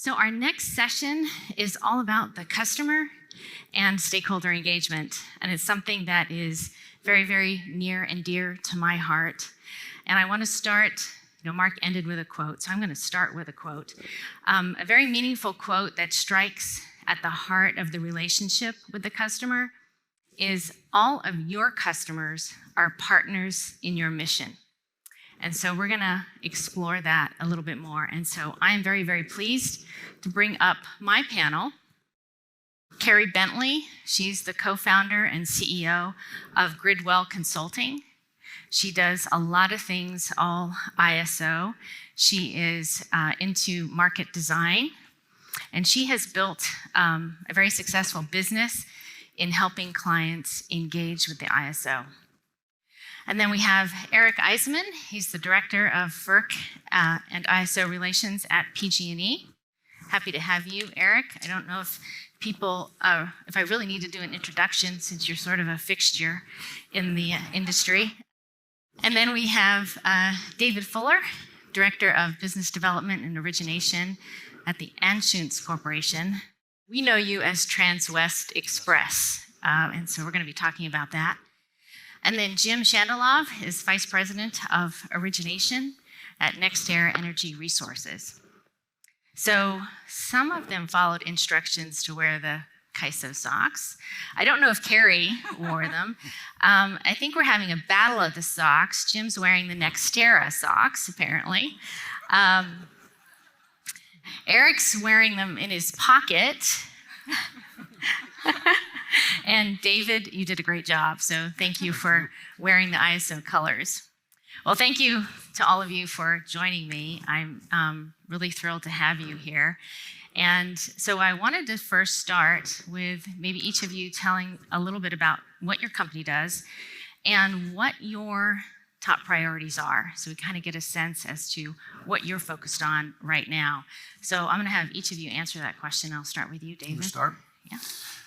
So our next session is all about the customer and stakeholder engagement, and it's something that is very, very near and dear to my heart. And I want to start, Mark ended with a quote, so I'm going to start with a quote. A very meaningful quote that strikes at the heart of the relationship with the customer is, all of your customers are partners in your mission. And so we're going to explore that a little bit more. And so I am very, very pleased to bring up my panel. Carrie Bentley, she's the co-founder and CEO of Gridwell Consulting. She does a lot of things, all ISO. She is into market design, and she has built a very successful business in helping clients engage with the ISO. And then we have Eric Eisman. He's the director of FERC and ISO relations at PG&E. Happy to have you, Eric. I don't know if if I really need to do an introduction, since you're sort of a fixture in the industry. And then we have David Fuller, director of business development and origination at the Anschutz Corporation. We know you as Transwest Express, and so we're going to be talking about that. And then Jim Shandalov is Vice President of Origination at NextAir Energy Resources. So some of them followed instructions to wear the CAISO socks. I don't know if Carrie wore them. I think we're having a battle of the socks. Jim's wearing the NextEra socks, apparently. Eric's wearing them in his pocket. And David, you did a great job, so thank you for wearing the ISO colors. Well, thank you to all of you for joining me. I'm really thrilled to have you here. And so I wanted to first start with maybe each of you telling a little bit about what your company does and what your top priorities are, so we kind of get a sense as to what you're focused on right now. So I'm going to have each of you answer that question. I'll start with you, David. Can we start? Yeah.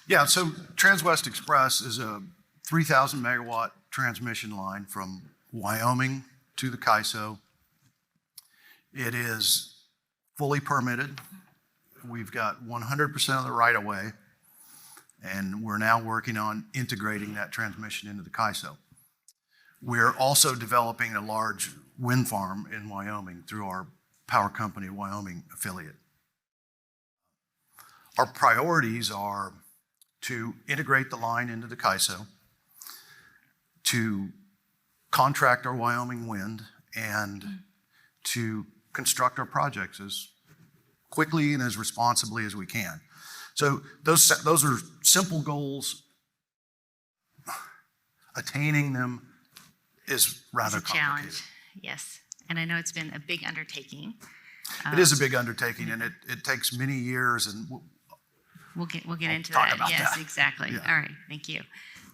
Yeah, so Transwest Express is a 3,000 megawatt transmission line from Wyoming to the CAISO. It is fully permitted. We've got 100% of the right of way, and we're now working on integrating that transmission into the CAISO. We're also developing a large wind farm in Wyoming through our power company Wyoming affiliate. Our priorities are to integrate the line into the CAISO, to contract our Wyoming wind, and to construct our projects as quickly and as responsibly as we can. So those are simple goals. Attaining them is rather it's a complicated. challenge, yes. And I know it's been a big undertaking. It is a big undertaking, and it takes many years, and we'll get into talk that. about Yes, that. exactly. Yeah. All right, thank you.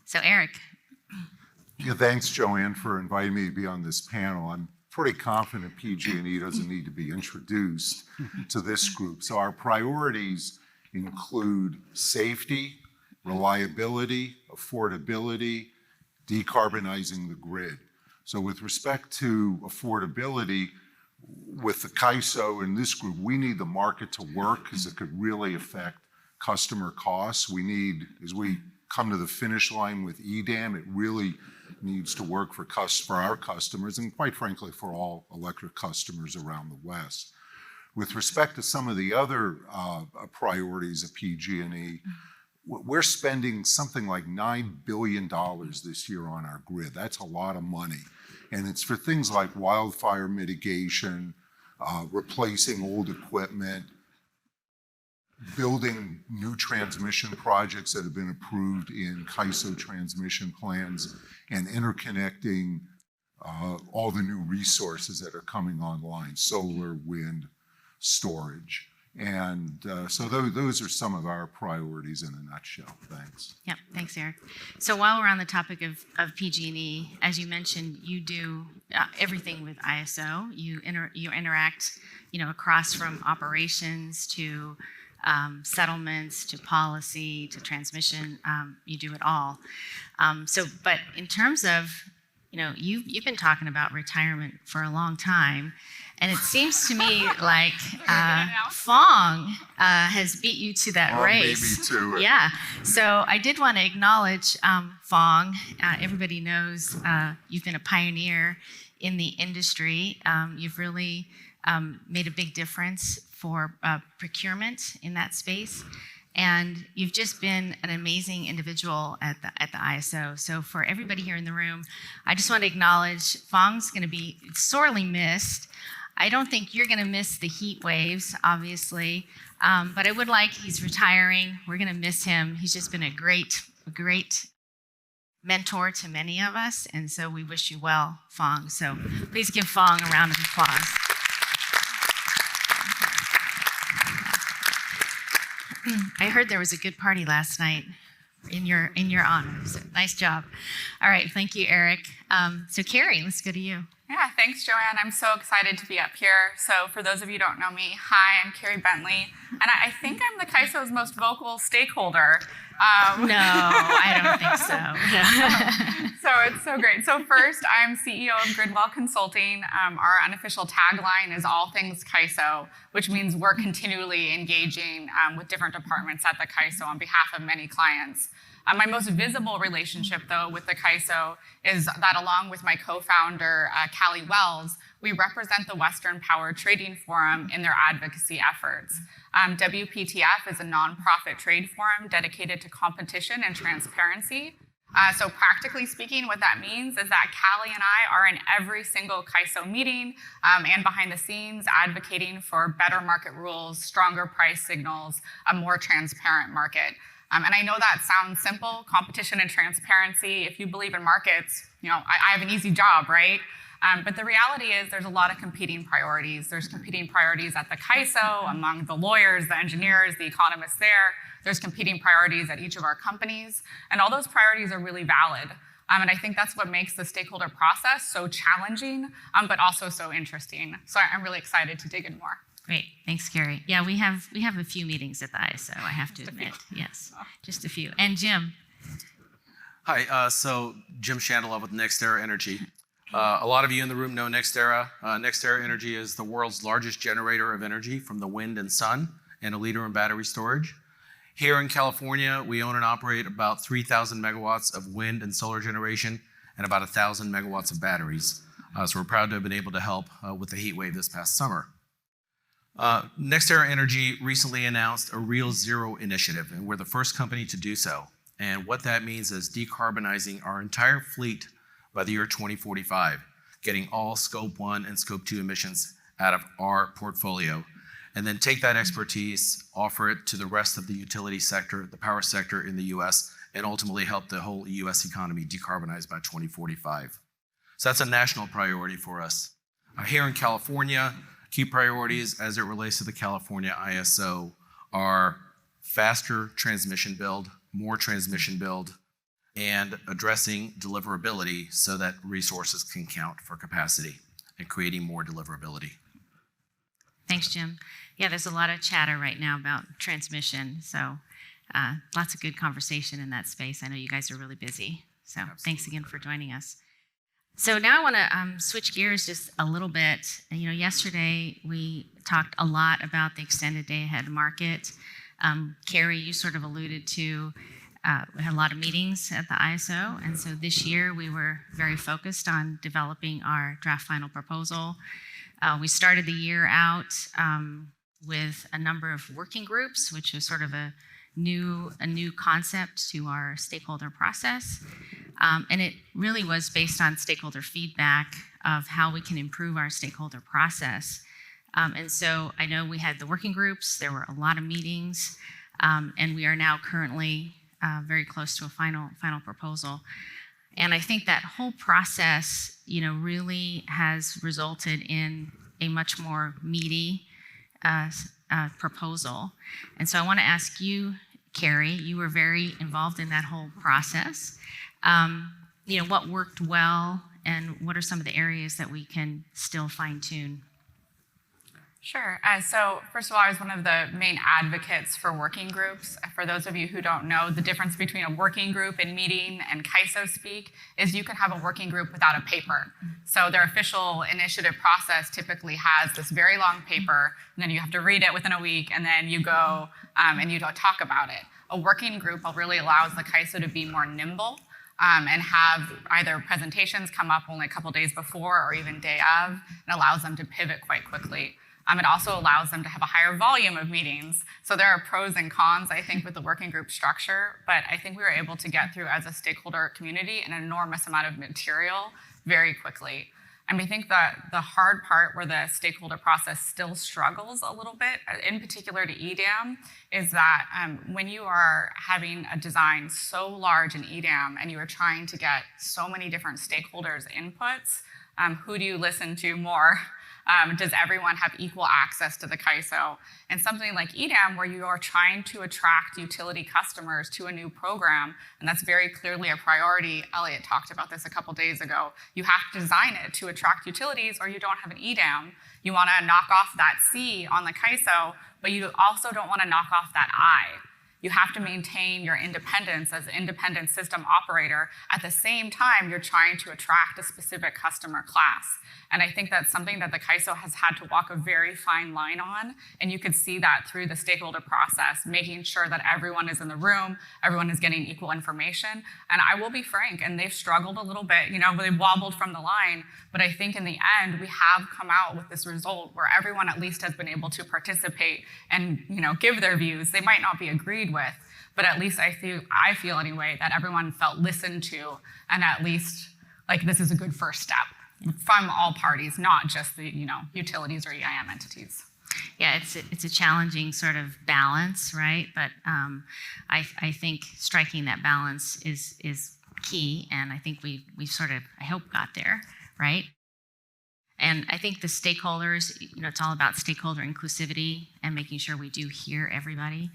So Eric. Yeah, thanks, Joanne, for inviting me to be on this panel. I'm pretty confident PG&E doesn't need to be introduced to this group. So our priorities include safety, reliability, affordability, decarbonizing the grid. So with respect to affordability, with the CAISO and this group, we need the market to work because it could really affect customer costs. We need, as we come to the finish line with EDAM, it really needs to work for our customers and, quite frankly, for all electric customers around the West. With respect to some of the other priorities of PG&E, we're spending something like $9 billion this year on our grid. That's a lot of money. And it's for things like wildfire mitigation, replacing old equipment, building new transmission projects that have been approved in CAISO transmission plans, and interconnecting all the new resources that are coming online, solar, wind, storage. And so those are some of our priorities in a nutshell. Thanks. Yep, thanks, Eric. So while we're on the topic of PG&E, as you mentioned, you do everything with ISO. You interact, across from operations to settlements to policy to transmission. You do it all. But in terms of, you've been talking about retirement for a long time. And it seems to me like Fong has beat you to that race. Maybe too. Yeah. So I did want to acknowledge Fong. Everybody knows you've been a pioneer in the industry. You've really made a big difference for procurement in that space. And you've just been an amazing individual at the ISO. So for everybody here in the room, I just want to acknowledge Fong's going to be sorely missed. I don't think you're going to miss the heat waves, obviously, but I would like, he's retiring. We're going to miss him. He's just been a great mentor to many of us, and so we wish you well, Fong. So please give Fong a round of applause. I heard there was a good party last night in your honor. So nice job. All right, thank you, Eric. So Carrie, let's go to you. Yeah, thanks, Joanne. I'm so excited to be up here. So for those of you who don't know me, hi, I'm Carrie Bentley, and I think I'm the CAISO's most vocal stakeholder. No, I don't think so. So it's so great. So first, I'm CEO of Gridwell Consulting. Our unofficial tagline is all things CAISO, which means we're continually engaging with different departments at the CAISO on behalf of many clients. My most visible relationship, though, with the CAISO is that along with my co-founder, Callie Wells, we represent the Western Power Trading Forum in their advocacy efforts. WPTF is a nonprofit trade forum dedicated to competition and transparency. So practically speaking, what that means is that Callie and I are in every single CAISO meeting and behind the scenes advocating for better market rules, stronger price signals, a more transparent market. And I know that sounds simple, competition and transparency. If you believe in markets, I have an easy job, right? But the reality is there's a lot of competing priorities. There's competing priorities at the CAISO among the lawyers, the engineers, the economists there. There's competing priorities at each of our companies. And all those priorities are really valid. And I think that's what makes the stakeholder process so challenging, but also so interesting. So I'm really excited to dig in more. Great, thanks, Carrie. Yeah, we have a few meetings at the ISO, I have to admit. Yes, just a few. And Jim. Hi, so Jim Chandler with NextEra Energy. A lot of you in the room know NextEra. NextEra Energy is the world's largest generator of energy from the wind and sun, and a leader in battery storage. Here in California, we own and operate about 3,000 megawatts of wind and solar generation and about 1,000 megawatts of batteries. So we're proud to have been able to help with the heat wave this past summer. NextEra Energy recently announced a Real Zero initiative, and we're the first company to do so. And what that means is decarbonizing our entire fleet by the year 2045, getting all Scope 1 and Scope 2 emissions out of our portfolio, and then take that expertise, offer it to the rest of the utility sector, the power sector in the US, and ultimately help the whole US economy decarbonize by 2045. So that's a national priority for us. Here in California, key priorities as it relates to the California ISO are faster transmission build, more transmission build, and addressing deliverability so that resources can count for capacity and creating more deliverability. Thanks, Jim. Yeah, there's a lot of chatter right now about transmission, so lots of good conversation in that space. I know you guys are really busy, so Absolutely. Thanks again for joining us. So now I want to switch gears just a little bit. Yesterday we talked a lot about the extended day-ahead market. Carrie, you sort of alluded to we had a lot of meetings at the ISO, and so this year we were very focused on developing our draft final proposal. We started the year out with a number of working groups, which was sort of a new concept to our stakeholder process. And it really was based on stakeholder feedback of how we can improve our stakeholder process. And so I know we had the working groups, there were a lot of meetings, and we are now currently very close to a final proposal. And I think that whole process, really has resulted in a much more meaty proposal. And so I want to ask you, Carrie, you were very involved in that whole process. What worked well, and what are some of the areas that we can still fine-tune? Sure. So first of all, I was one of the main advocates for working groups. For those of you who don't know, the difference between a working group and meeting and CAISO speak is you can have a working group without a paper. So their official initiative process typically has this very long paper, and then you have to read it within a week, and then you go and you don't talk about it. A working group really allows the CAISO to be more nimble and have either presentations come up only a couple days before or even day of, and allows them to pivot quite quickly. It also allows them to have a higher volume of meetings. So there are pros and cons, I think, with the working group structure, but I think we were able to get through as a stakeholder community an enormous amount of material very quickly. I think that the hard part where the stakeholder process still struggles a little bit, in particular to EDAM, is that when you are having a design so large in EDAM and you are trying to get so many different stakeholders' inputs, who do you listen to more? Does everyone have equal access to the CAISO? And something like EDAM, where you are trying to attract utility customers to a new program, and that's very clearly a priority. Elliot talked about this a couple days ago. You have to design it to attract utilities, or you don't have an EDAM. You want to knock off that C on the CAISO, but you also don't want to knock off that I. You have to maintain your independence as an independent system operator. At the same time, you're trying to attract a specific customer class. And I think that's something that the CAISO has had to walk a very fine line on. And you could see that through the stakeholder process, making sure that everyone is in the room, everyone is getting equal information. And I will be frank, and they've struggled a little bit, they wobbled from the line. But I think in the end, we have come out with this result where everyone at least has been able to participate and, give their views. They might not be agreed with, but at least I feel anyway that everyone felt listened to, and at least this is a good first step from all parties, not just the utilities or EIM entities. Yeah, it's a challenging sort of balance, right? But I think striking that balance is key, and I think we sort of, I hope, got there, right? And I think the stakeholders, it's all about stakeholder inclusivity and making sure we do hear everybody.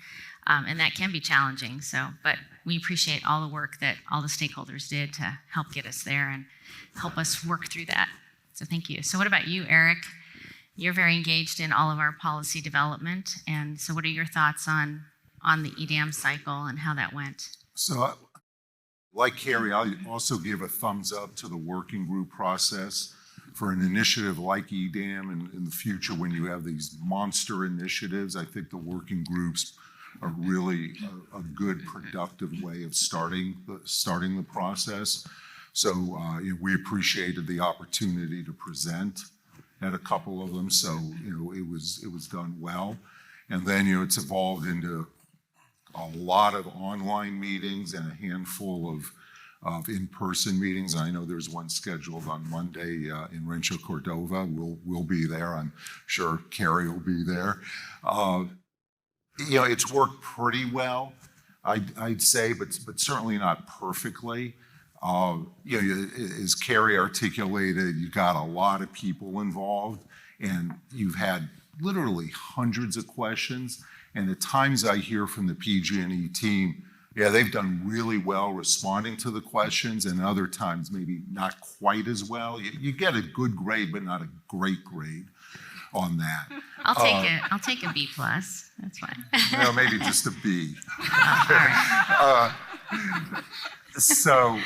And that can be challenging. But we appreciate all the work that all the stakeholders did to help get us there and help us work through that. So thank you. So what about you, Eric? You're very engaged in all of our policy development. And so what are your thoughts on the EDAM cycle and how that went? So like Carrie, I'll also give a thumbs up to the working group process for an initiative like EDAM, and in the future when you have these monster initiatives. I think the working groups are really a good, productive way of starting the process. So we appreciated the opportunity to present at a couple of them. So it was done well, and then it's evolved into a lot of online meetings and a handful of in-person meetings. I know there's one scheduled on Monday in Rancho Cordova. We'll be there. I'm sure Carrie will be there. It's worked pretty well, I'd say, but certainly not perfectly. As Carrie articulated, you got a lot of people involved, and you've had literally hundreds of questions. And at times I hear from the PG&E team, yeah, they've done really well responding to the questions, and other times maybe not quite as well. You get a good grade, but not a great grade on that. I'll take a B+. That's fine. Maybe just a B. All right. So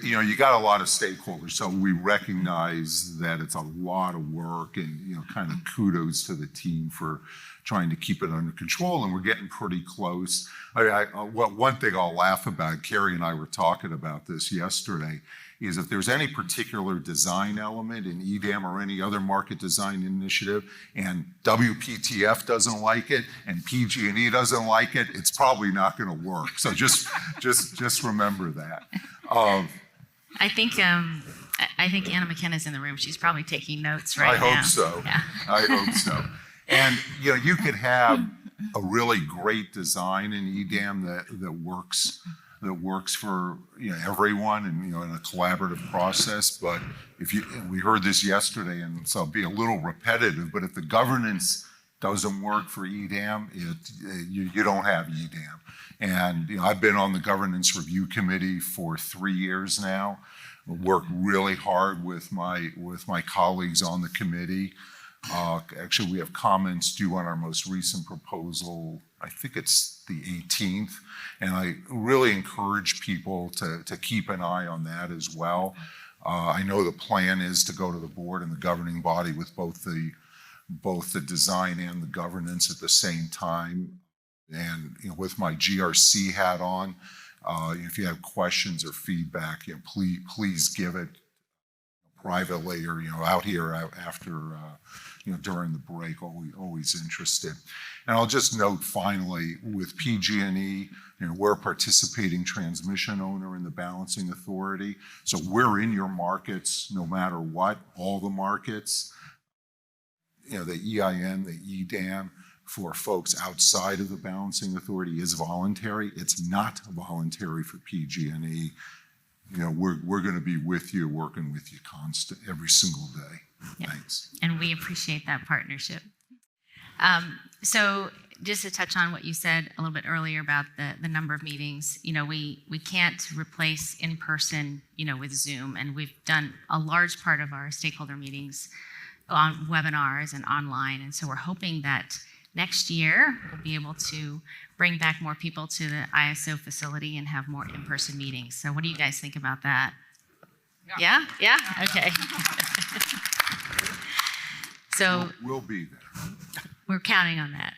you got a lot of stakeholders. So we recognize that it's a lot of work, and kind of kudos to the team for trying to keep it under control, and we're getting pretty close. One thing I'll laugh about, Carrie and I were talking about this yesterday, is if there's any particular design element in EDAM or any other market design initiative, and WPTF doesn't like it and PG&E doesn't like it, it's probably not going to work. So just remember that. I think Anna McKenna's in the room. She's probably taking notes right now. I hope so. Yeah. I hope so. And you could have a really great design in EDAM that works for everyone, and in a collaborative process. But we heard this yesterday, and so I'll be a little repetitive, but if the governance doesn't work for EDAM, you don't have EDAM. And I've been on the governance review committee for 3 years now. worked really hard with my colleagues on the committee. Actually, we have comments due on our most recent proposal. I think it's the 18th, and I really encourage people to keep an eye on that as well. I know the plan is to go to the board and the governing body with both the design and the governance at the same time. And with my GRC hat on, if you have questions or feedback, please give it privately or out here after during the break. Always interested. And I'll just note finally with PG&E, we're a participating transmission owner in the balancing authority, so we're in your markets no matter what. All the markets, the EIN, the EDAM for folks outside of the balancing authority is voluntary. It's not voluntary for PG&E. We're going to be with you, working with you constant every single day. Yeah. Thanks. And we appreciate that partnership. So just to touch on what you said a little bit earlier about the number of meetings, we can't replace in person, with Zoom, and we've done a large part of our stakeholder meetings on webinars and online, and so we're hoping that next year we'll be able to bring back more people to the ISO facility and have more in-person meetings. So what do you guys think about that? Yeah? Okay. So We'll be there. we're counting on that.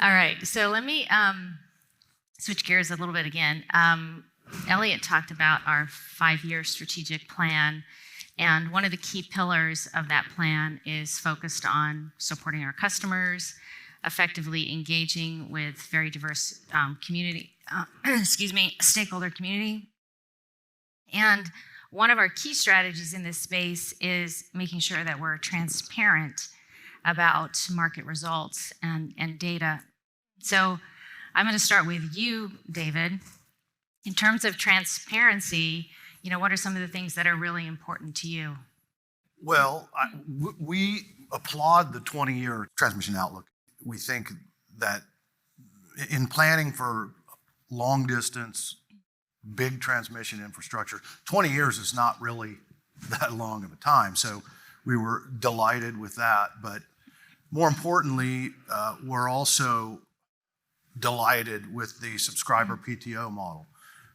All right, so let me switch gears a little bit again. Elliot talked about our 5-year strategic plan, and one of the key pillars of that plan is focused on supporting our customers, effectively engaging with very diverse stakeholder community. And one of our key strategies in this space is making sure that we're transparent about market results and data. So I'm going to start with you, David. In terms of transparency, what are some of the things that are really important to you? Well, we applaud the 20-year transmission outlook. We think that in planning for long distance, big transmission infrastructure, 20 years is not really that long of a time. So we were delighted with that. But more importantly, we're also delighted with the subscriber PTO model,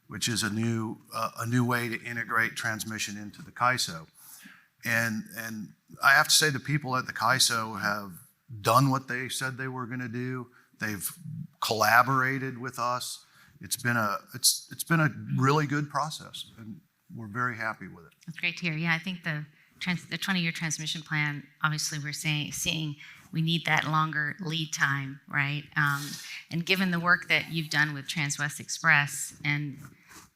which is a new way to integrate transmission into the CAISO. And I have to say the people at the CAISO have done what they said they were going to do. They've collaborated with us. It's been a really good process, and we're very happy with it. That's great to hear. Yeah, I think the 20-year transmission plan, obviously we're seeing we need that longer lead time, right? And given the work that you've done with Transwest Express and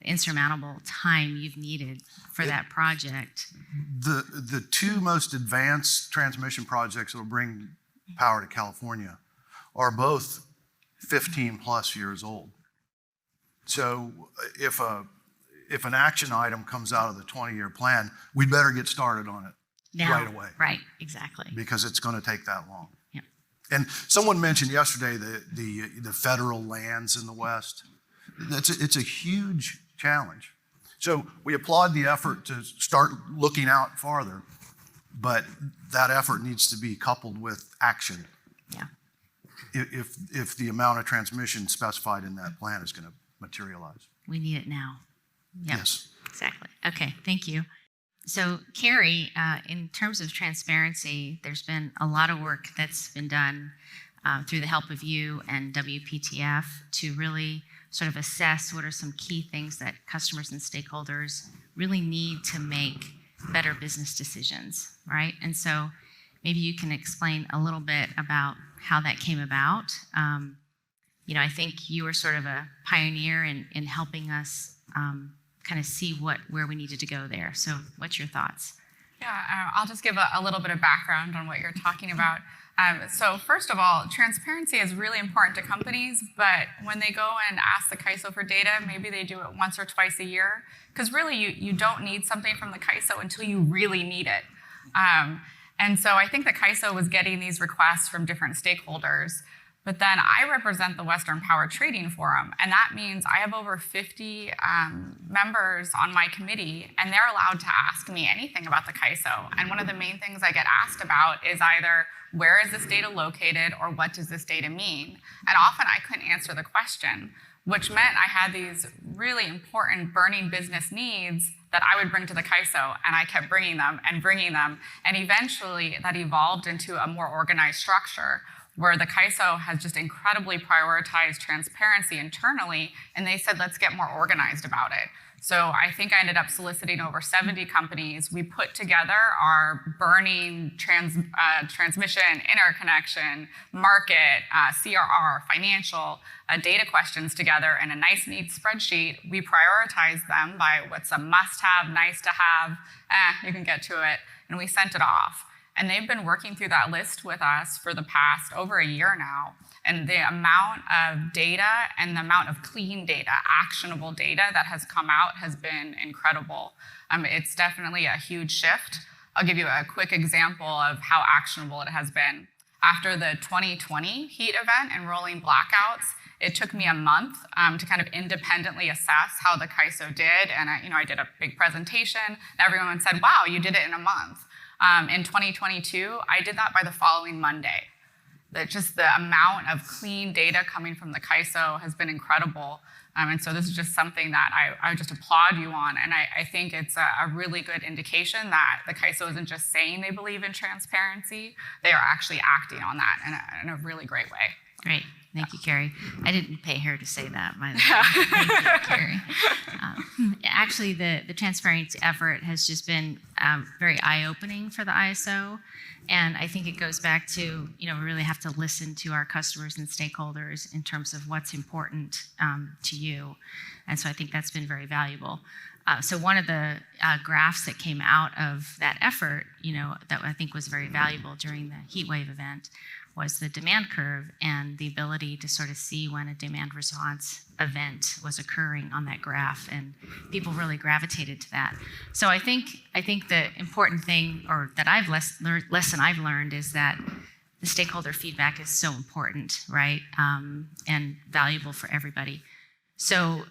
the insurmountable time you've needed for that project. The two most advanced transmission projects that will bring power to California are both 15 plus years old. So if an action item comes out of the 20-year plan, we'd better get started on it Now, right away. Right, exactly. Because it's going to take that long. Yeah. And someone mentioned yesterday the federal lands in the West. It's a huge challenge. So we applaud the effort to start looking out farther, but that effort needs to be coupled with action. Yeah. If the amount of transmission specified in that plan is going to materialize. We need it now. Yep. Yes. Exactly. Okay, thank you. So Carrie, in terms of transparency, there's been a lot of work that's been done through the help of you and WPTF to really sort of assess what are some key things that customers and stakeholders really need to make better business decisions, right? And so maybe you can explain a little bit about how that came about. I think you were sort of a pioneer in helping us kind of see where we needed to go there. So what's your thoughts? Yeah, I'll just give a little bit of background on what you're talking about. So first of all, transparency is really important to companies, but when they go and ask the CAISO for data, maybe they do it once or twice a year, because really you don't need something from the CAISO until you really need it. And so I think the CAISO was getting these requests from different stakeholders, But then I represent the Western Power Trading Forum, and that means I have over 50 members on my committee, and they're allowed to ask me anything about the CAISO. And one of the main things I get asked about is either where is this data located or what does this data mean? And often I couldn't answer the question, which meant I had these really important burning business needs that I would bring to the CAISO, and I kept bringing them, and eventually that evolved into a more organized structure where the CAISO has just incredibly prioritized transparency internally, and they said, let's get more organized about it. So I think I ended up soliciting over 70 companies. We put together our burning transmission, interconnection, market, CRR, financial data questions together in a nice, neat spreadsheet. We prioritize them by what's a must-have, nice to have, you can get to it, and we sent it off. And they've been working through that list with us for the past over a year now. And the amount of data and the amount of clean data, actionable data that has come out has been incredible. It's definitely a huge shift. I'll give you a quick example of how actionable it has been. After the 2020 heat event and rolling blackouts, it took me a month to kind of independently assess how the CAISO did. And I did a big presentation, and everyone said, wow, you did it in a month. In 2022, I did that by the following Monday. Just the amount of clean data coming from the CAISO has been incredible. And so this is just something that I would just applaud you on. And I think it's a really good indication that the CAISO isn't just saying they believe in transparency, they are actually acting on that in a really great way. Great. Thank you, Carrie. I didn't pay her to say that, by the way. Thank you, Carrie. Actually, the transparency effort has just been very eye-opening for the ISO. And I think it goes back to, we really have to listen to our customers and stakeholders in terms of what's important to you. And so I think that's been very valuable. So one of the graphs that came out of that effort, that I think was very valuable during the heat wave event was the demand curve and the ability to sort of see when a demand response event was occurring on that graph, and people really gravitated to that. So I think the important thing, or that lesson I've learned, is that the stakeholder feedback is so important, right, and valuable for everybody. So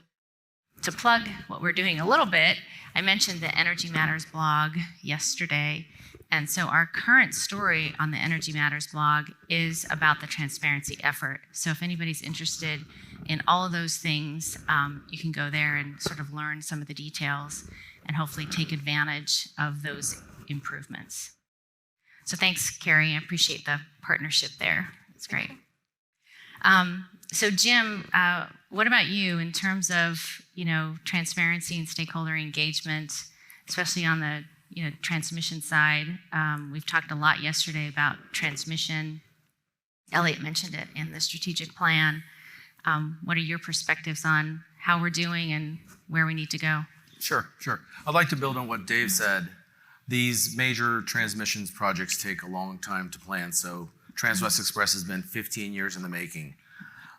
to plug what we're doing a little bit, I mentioned the Energy Matters blog yesterday. And so our current story on the Energy Matters blog is about the transparency effort. So if anybody's interested in all of those things, you can go there and sort of learn some of the details and hopefully take advantage of those improvements. So thanks, Carrie. I appreciate the partnership there. It's great. So Jim, what about you in terms of, transparency and stakeholder engagement, especially on the transmission side? We've talked a lot yesterday about transmission. Elliot mentioned it in the strategic plan. What are your perspectives on how we're doing and where we need to go? Sure. I'd like to build on what Dave said. These major transmissions projects take a long time to plan. So Transwest Express has been 15 years in the making.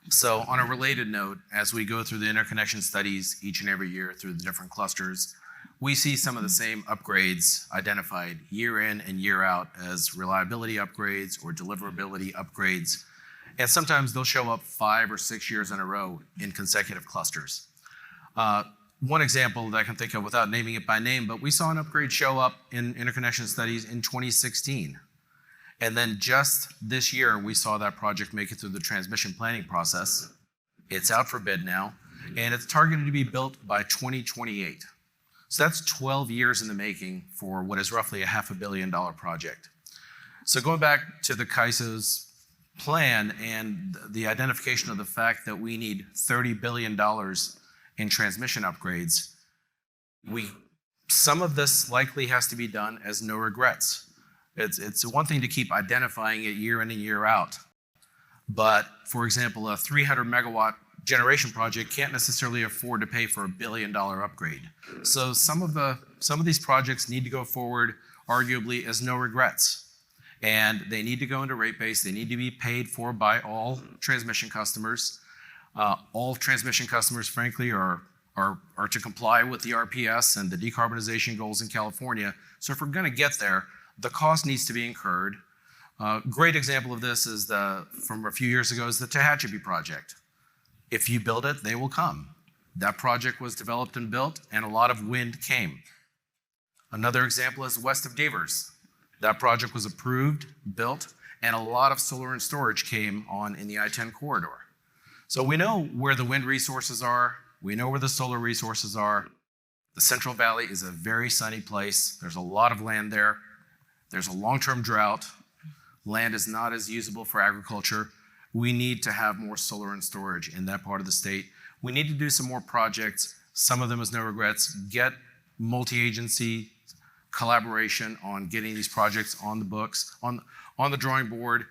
So on a related note, as we go through the interconnection studies each and every year through the different clusters, we see some of the same upgrades identified year in and year out as reliability upgrades or deliverability upgrades. And sometimes they'll show up 5 or 6 years in a row in consecutive clusters. One example that I can think of without naming it by name, but we saw an upgrade show up in interconnection studies in 2016. And then just this year, we saw that project make it through the transmission planning process. It's out for bid now, and it's targeted to be built by 2028. So that's 12 years in the making for what is roughly a $500 million project. So going back to the CAISO's plan and the identification of the fact that we need $30 billion in transmission upgrades, some of this likely has to be done as no regrets. It's one thing to keep identifying it year in and year out. But for example, a 300 megawatt generation project can't necessarily afford to pay for $1 billion upgrade. So some of these projects need to go forward arguably as no regrets. And they need to go into rate base. They need to be paid for by all transmission customers. All transmission customers, frankly, are to comply with the RPS and the decarbonization goals in California. So if we're going to get there, the cost needs to be incurred. Great example of this is from a few years ago is the Tehachapi project. If you build it, they will come. That project was developed and built, and a lot of wind came. Another example is west of Devers. That project was approved, built, and a lot of solar and storage came on in the I-10 corridor. So we know where the wind resources are. We know where the solar resources are. The Central Valley is a very sunny place. There's a lot of land there. There's a long-term drought. Land is not as usable for agriculture. We need to have more solar and storage in that part of the state. We need to do some more projects. Some of them is no regrets. Get multi-agency collaboration on getting these projects on the books, on the drawing board,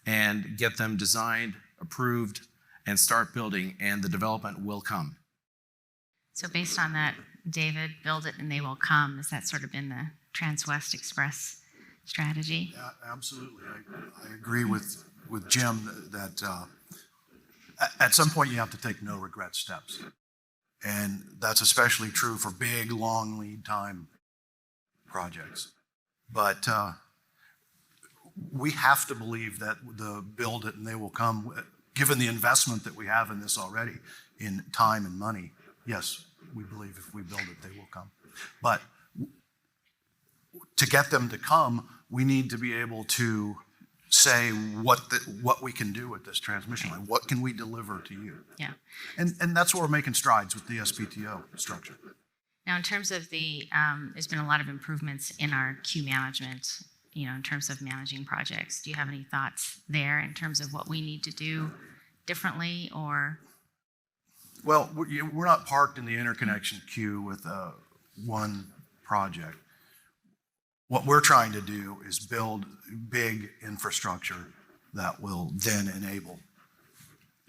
and get them designed, approved, and start building, and the development will come. So based on that, David, build it and they will come. Has that sort of been the Transwest Express strategy? Yeah, absolutely. I agree with Jim that at some point you have to take no regret steps. And that's especially true for big, long lead time projects. But we have to believe that the build it and they will come, given the investment that we have in this already in time and money. Yes, we believe if we build it, they will come. But to get them to come, we need to be able to say what we can do with this transmission line. What can we deliver to you? Yeah. And that's where we're making strides with the SPTO structure. Now, in terms of there's been a lot of improvements in our queue management, in terms of managing projects. Do you have any thoughts there in terms of what we need to do differently or? Well, we're not parked in the interconnection queue with one project. What we're trying to do is build big infrastructure that will then enable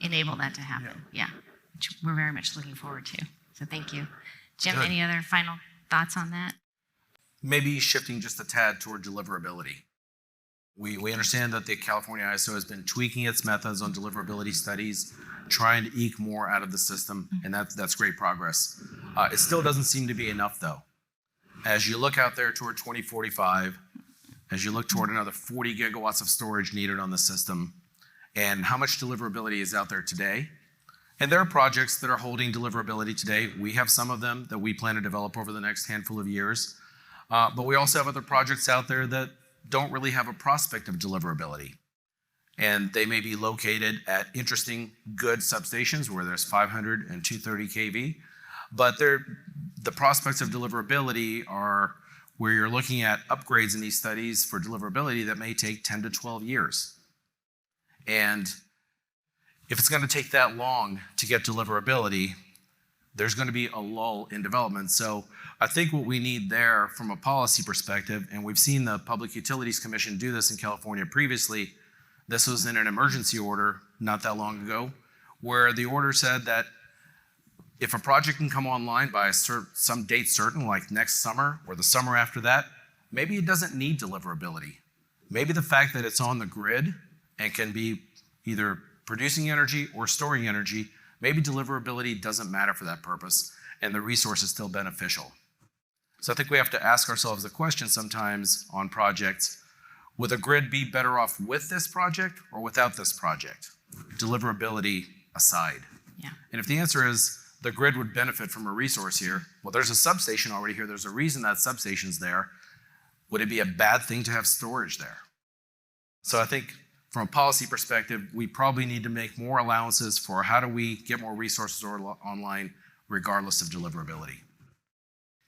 that to happen. Yeah. Which we're very much looking forward to. So thank you. Jim, Good. any other final thoughts on that? Maybe shifting just a tad toward deliverability. We understand that the California ISO has been tweaking its methods on deliverability studies, trying to eke more out of the system, and that's great progress. It still doesn't seem to be enough, though. As you look out there toward 2045, as you look toward another 40 gigawatts of storage needed on the system, and how much deliverability is out there today, and there are projects that are holding deliverability today. We have some of them that we plan to develop over the next handful of years, but we also have other projects out there that don't really have a prospect of deliverability. And they may be located at interesting, good substations where there's 500 and 230 kV, but the prospects of deliverability are where you're looking at upgrades in these studies for deliverability that may take 10 to 12 years. And if it's going to take that long to get deliverability, there's going to be a lull in development. So I think what we need there from a policy perspective, and we've seen the Public Utilities Commission do this in California previously. This was in an emergency order not that long ago, where the order said that if a project can come online by some date certain, like next summer or the summer after that, maybe it doesn't need deliverability. Maybe the fact that it's on the grid and can be either producing energy or storing energy, maybe deliverability doesn't matter for that purpose and the resource is still beneficial. So I think we have to ask ourselves the question sometimes on projects, would the grid be better off with this project or without this project? Deliverability aside. Yeah. And if the answer is the grid would benefit from a resource here, well, there's a substation already here. There's a reason that substation's there. Would it be a bad thing to have storage there? So I think from a policy perspective, we probably need to make more allowances for how do we get more resources online regardless of deliverability.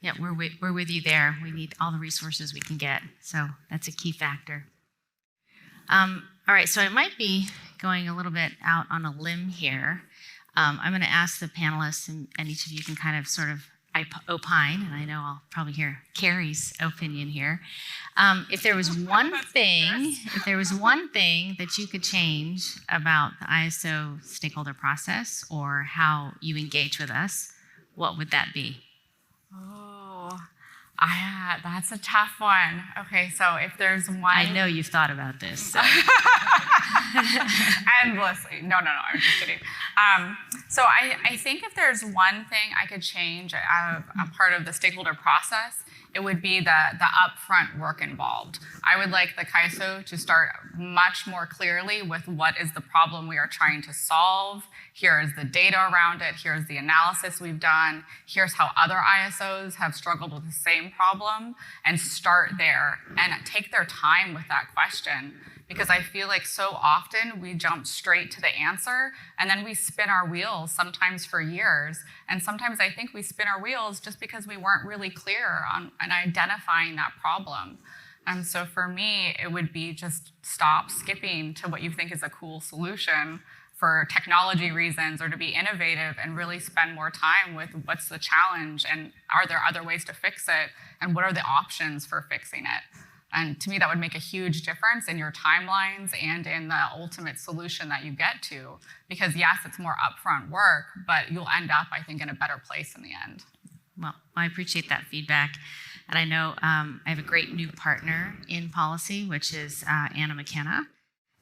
Yeah, we're with you there. We need all the resources we can get. So that's a key factor. All right, so I might be going a little bit out on a limb here. I'm going to ask the panelists, and each of you can kind of sort of opine, and I know I'll probably hear Carrie's opinion here. If there was one thing that you could change about the ISO stakeholder process or how you engage with us, what would that be? Oh, that's a tough one. Okay, so if there's one. I know you've thought about this. So. Endlessly. No, I'm just kidding. So I think if there's one thing I could change out of a part of the stakeholder process, it would be the upfront work involved. I would like the CAISO to start much more clearly with what is the problem we are trying to solve. Here is the data around it. Here's the analysis we've done. Here's how other ISOs have struggled with the same problem, and start there and take their time with that question. Because I feel like so often we jump straight to the answer and then we spin our wheels, sometimes for years. And sometimes I think we spin our wheels just because we weren't really clear on identifying that problem. And so for me, it would be just stop skipping to what you think is a cool solution for technology reasons or to be innovative, and really spend more time with what's the challenge and are there other ways to fix it and what are the options for fixing it. And to me, that would make a huge difference in your timelines and in the ultimate solution that you get to. Because yes, it's more upfront work, but you'll end up, I think, in a better place in the end. Well, I appreciate that feedback. And I know I have a great new partner in policy, which is Anna McKenna.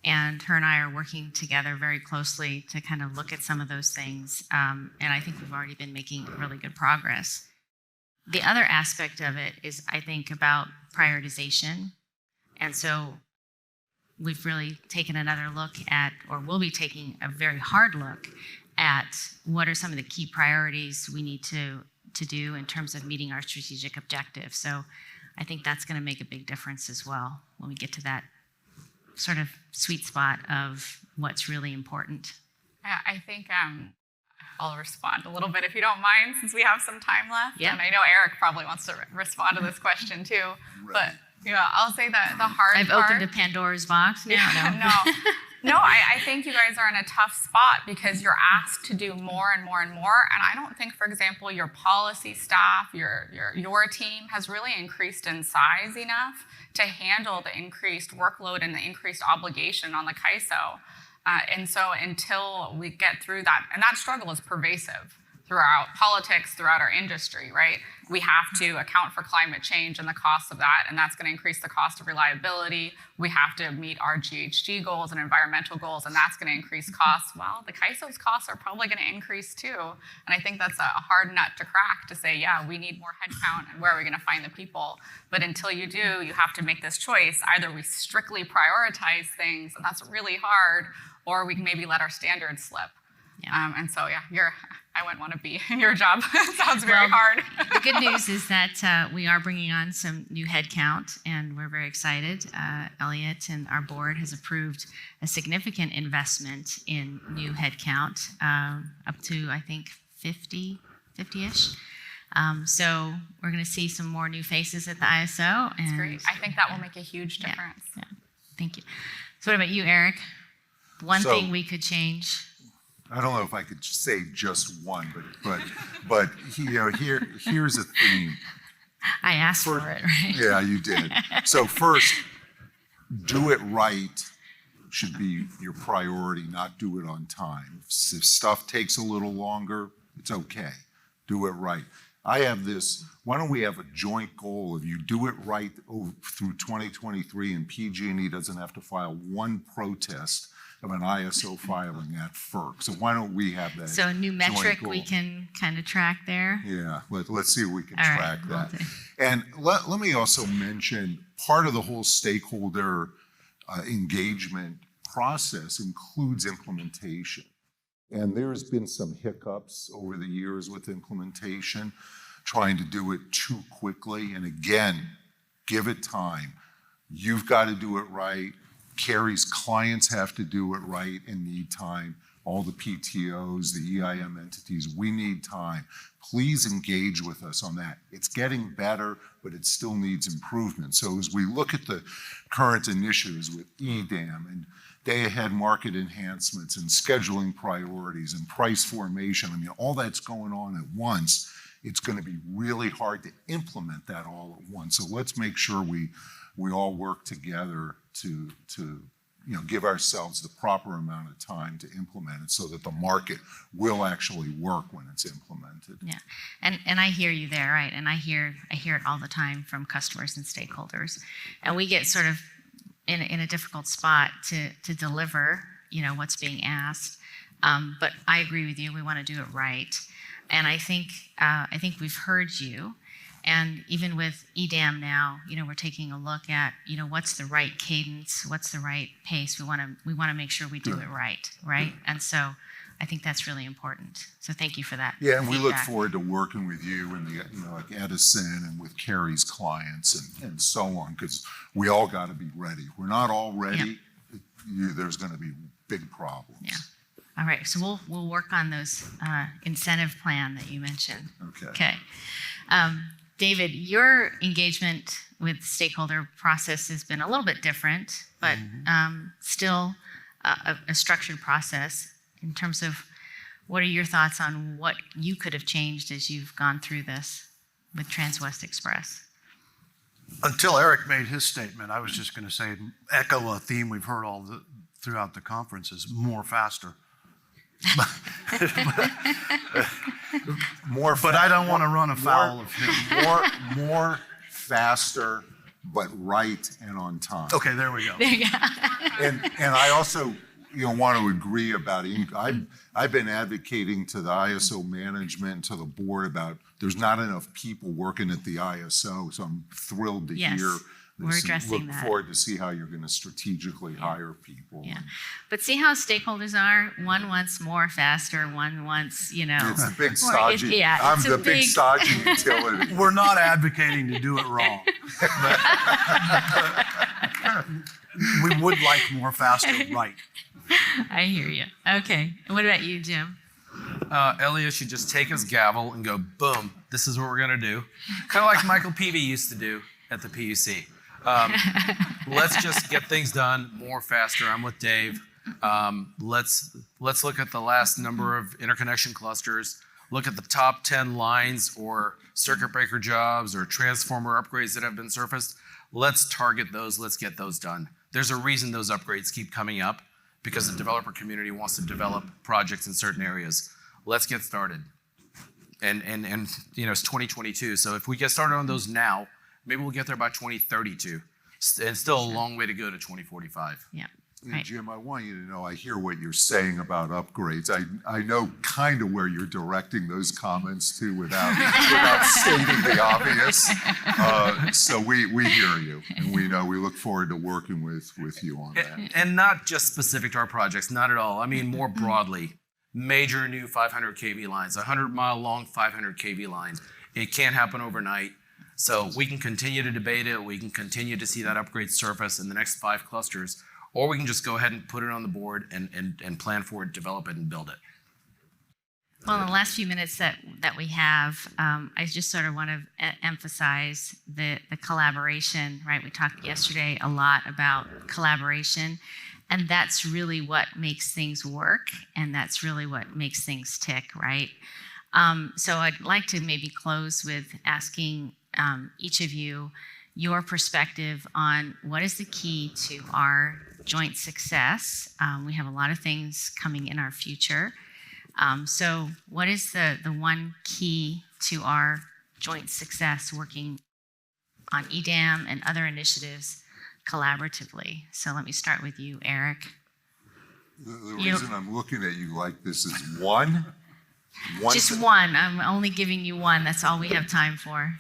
And her and I are working together very closely to kind of look at some of those things. And I think we've already been making really good progress. The other aspect of it is, I think, about prioritization. And so we've really taken another look at, or will be taking a very hard look at, what are some of the key priorities we need to do in terms of meeting our strategic objectives. So I think that's going to make a big difference as well when we get to that sort of sweet spot of what's really important. I think I'll respond a little bit if you don't mind, since we have some time left. Yeah. And I know Eric probably wants to respond to this question too. Right. But yeah, I'll say that the hard I've part. opened a Pandora's box now. Yeah, no, I think you guys are in a tough spot because you're asked to do more and more and more. And I don't think, for example, your policy staff, your team has really increased in size enough to handle the increased workload and the increased obligation on the CAISO. And so until we get through that, and that struggle is pervasive throughout politics, throughout our industry, right? We have to account for climate change and the cost of that, and that's going to increase the cost of reliability. We have to meet our GHG goals and environmental goals, and that's going to increase costs. Well, the CAISO's costs are probably going to increase too. And I think that's a hard nut to crack, to say, yeah, we need more headcount, and where are we going to find the people? But until you do, you have to make this choice. Either we strictly prioritize things, and that's really hard, or we can maybe let our standards slip. Yeah. And so, yeah, I wouldn't want to be in your job. It sounds very hard. The good news is that we are bringing on some new headcount, and we're very excited. Elliot and our board has approved a significant investment in new headcount, up to, I think, 50-ish. So we're going to see some more new faces at the ISO. That's great. I think that will make a huge difference. Yeah. Thank you. So what about you, Eric? One So- thing we could change. I don't know if I could say just one, but here's a theme. I asked for it, right? Yeah, you did. So first, do it right should be your priority, not do it on time. If stuff takes a little longer, it's okay. Do it right. I have this, why don't we have a joint goal of you do it right through 2023, and PG&E doesn't have to file one protest of an ISO filing at FERC. So why don't we have that? So a new joint metric goal? we can kind of track there. Yeah, let's see if we can All right, track will that. do. And let me also mention, part of the whole stakeholder engagement process includes implementation. And there's been some hiccups over the years with implementation, trying to do it too quickly. And again, give it time. You've got to do it right. Carrie's clients have to do it right and need time. All the PTOs, the EIM entities, we need time. Please engage with us on that. It's getting better, but it still needs improvement. So as we look at the current initiatives with EDAM and day-ahead market enhancements and scheduling priorities and price formation, I mean, all that's going on at once, it's going to be really hard to implement that all at once. So let's make sure we all work together to give ourselves the proper amount of time to implement it so that the market will actually work when it's implemented. Yeah, and I hear you there, right? And I hear it all the time from customers and stakeholders, and we get sort of in a difficult spot to deliver, what's being asked. But I agree with you. We want to do it right, and I think we've heard you. And even with EDAM now, we're taking a look at, what's the right cadence, what's the right pace. We want to make sure we do it right? And so I think that's really important. So thank you for that. Yeah, and we look feedback. forward to working with you and like Edison and with Carrie's clients and so on, because we all got to be ready. If we're not all ready, there's going to be big problems. Yeah. All right. So we'll work on those incentive plan that you mentioned. Okay. David, your engagement with stakeholder process has been a little bit different, but still a structured process. In terms of what are your thoughts on what you could have changed as you've gone through this with Transwest Express? Until Eric made his statement, I was just going to say, echo a theme we've heard throughout the conference is more faster. But I don't want to run afoul of him. More faster, but right and on time. Okay, there we go. And I also want to agree about it. I've been advocating to the ISO management, to the board about there's not enough people working at the ISO, so I'm thrilled to Yes, hear. we're addressing Look that. forward to see how you're going to strategically hire people. Yeah. But see how stakeholders are? One wants more faster, one wants, It's the big more- stodgy. yeah, I'm it's a the big stodgy utility. We're not advocating to do it wrong. But we would like more faster, right? I hear you. Okay. And what about you, Jim? Elliot should just take his gavel and go, boom, this is what we're going to do. Kind of like Michael Peavy used to do at the PUC. Let's just get things done more faster. I'm with Dave. Let's look at the last number of interconnection clusters, look at the top 10 lines or circuit breaker jobs or transformer upgrades that have been surfaced. Let's target those. Let's get those done. There's a reason those upgrades keep coming up, because the developer community wants to develop projects in certain areas. Let's get started. And it's 2022, so if we get started on those now, maybe we'll get there by 2032. And still a long way to go to 2045. Yeah. Yeah, Right. Jim, I want you to know, I hear what you're saying about upgrades. I know kind of where you're directing those comments to without stating the obvious. So we hear you, and we look forward to working with you on that. And not just specific to our projects, not at all. I mean, more broadly, major new 500 kV lines, 100-mile long 500 kV line. It can't happen overnight. So we can continue to debate it. We can continue to see that upgrade surface in the next 5 clusters. Or we can just go ahead and put it on the board and plan for it, develop it, and build it. Well, in the last few minutes that we have, I just sort of want to emphasize the collaboration, right? We talked yesterday a lot about collaboration, and that's really what makes things work, and that's really what makes things tick, right? So I'd like to maybe close with asking each of you your perspective on what is the key to our joint success. We have a lot of things coming in our future. So what is the one key to our joint success working on EDAM and other initiatives collaboratively? So let me start with you, Eric. The reason I'm looking at you like this is one. Just one. I'm only giving you one. That's all we have time for.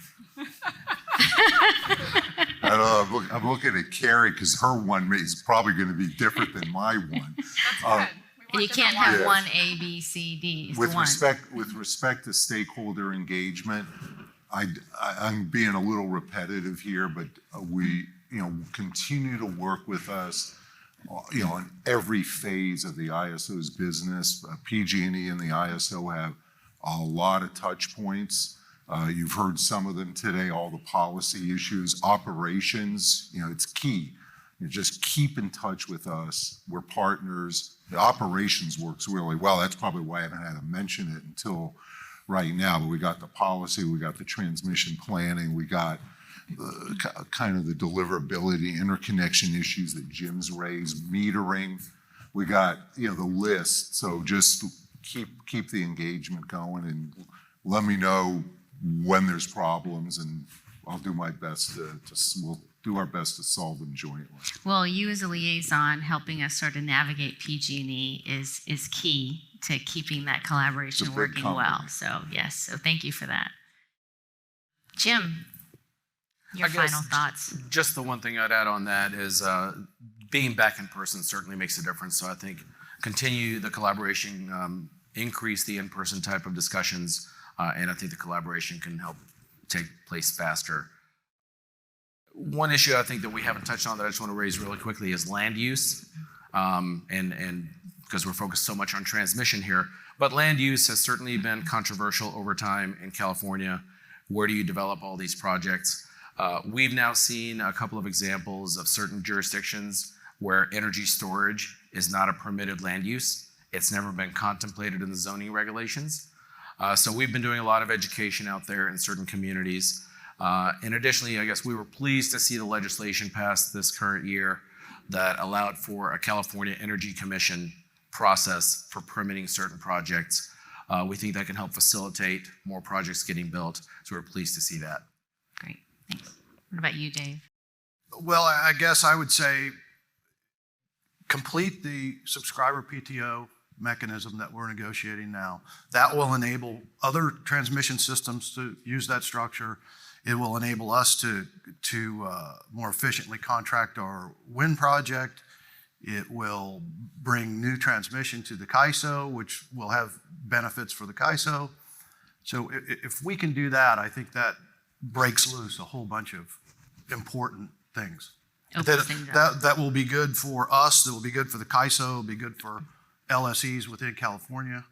I don't know, I'm looking at Carrie because her one is probably going to be different than my one. And you can't have one A, B, C, D. It's With one. respect to stakeholder engagement, I'm being a little repetitive here, but we continue to work with us in every phase of the ISO's business. PG&E and the ISO have a lot of touch points. You've heard some of them today, all the policy issues, operations, it's key. Just keep in touch with us. We're partners. The operations works really well. That's probably why I haven't had to mention it until right now, but we got the policy, we got the transmission planning, we got kind of the deliverability, interconnection issues that Jim's raised, metering. We got, the list. So just keep the engagement going and let me know when there's problems, and I'll do my best we'll do our best to solve them jointly. Well, you as a liaison helping us sort of navigate PG&E is key to keeping that collaboration It's a big working company. well. So yes, so thank you for that. Jim, your I guess final thoughts. Just the one thing I'd add on that is being back in person certainly makes a difference. So I think continue the collaboration, increase the in-person type of discussions, and I think the collaboration can help take place faster. One issue I think that we haven't touched on that I just want to raise really quickly is land use, and because we're focused so much on transmission here, but land use has certainly been controversial over time in California. Where do you develop all these projects? We've now seen a couple of examples of certain jurisdictions where energy storage is not a permitted land use. It's never been contemplated in the zoning regulations. So we've been doing a lot of education out there in certain communities. And additionally, I guess we were pleased to see the legislation passed this current year that allowed for a California Energy Commission process for permitting certain projects. We think that can help facilitate more projects getting built. So we're pleased to see that. Great, thanks. What about you, Dave? Well, I guess I would say complete the subscriber PTO mechanism that we're negotiating now. That will enable other transmission systems to use that structure. It will enable us to more efficiently contract our wind project. It will bring new transmission to the CAISO, which will have benefits for the CAISO. So if we can do that, I think that breaks loose a whole bunch of important things. That will be good for us, that will be good for the CAISO, it will be good for LSEs within California.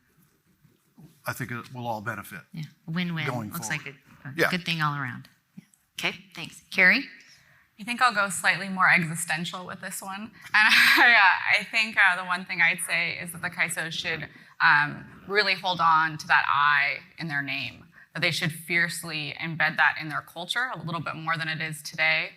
I think it will all benefit. Yeah, win-win. Going Looks forward. like a Yeah. good thing all around. Yeah. Okay, thanks. Carrie? I think I'll go slightly more existential with this one. And I think the one thing I'd say is that the CAISO should really hold on to that I in their name, that they should fiercely embed that in their culture a little bit more than it is today,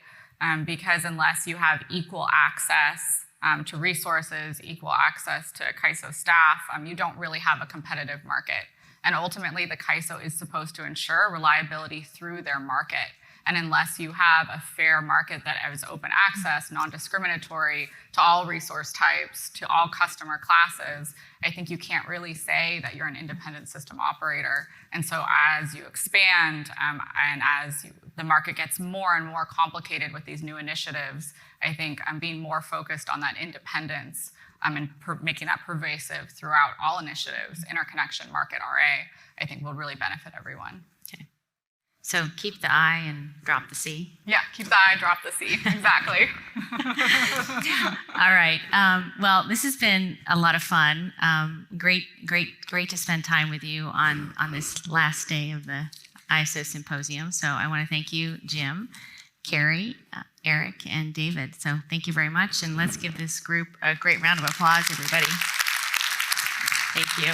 because unless you have equal access to resources, equal access to CAISO staff, you don't really have a competitive market. And ultimately, the CAISO is supposed to ensure reliability through their market. And unless you have a fair market that has open access, non-discriminatory to all resource types, to all customer classes, I think you can't really say that you're an independent system operator. And so as you expand and as the market gets more and more complicated with these new initiatives, I think being more focused on that independence and making that pervasive throughout all initiatives, interconnection, market, RA, I think will really benefit everyone. So keep the I and drop the C. Yeah, keep the I, drop the C. Exactly. All right. Well, this has been a lot of fun. Great to spend time with you on this last day of the ISO Symposium. So I want to thank you, Jim, Carrie, Eric, and David. So thank you very much. And let's give this group a great round of applause, everybody. Thank you.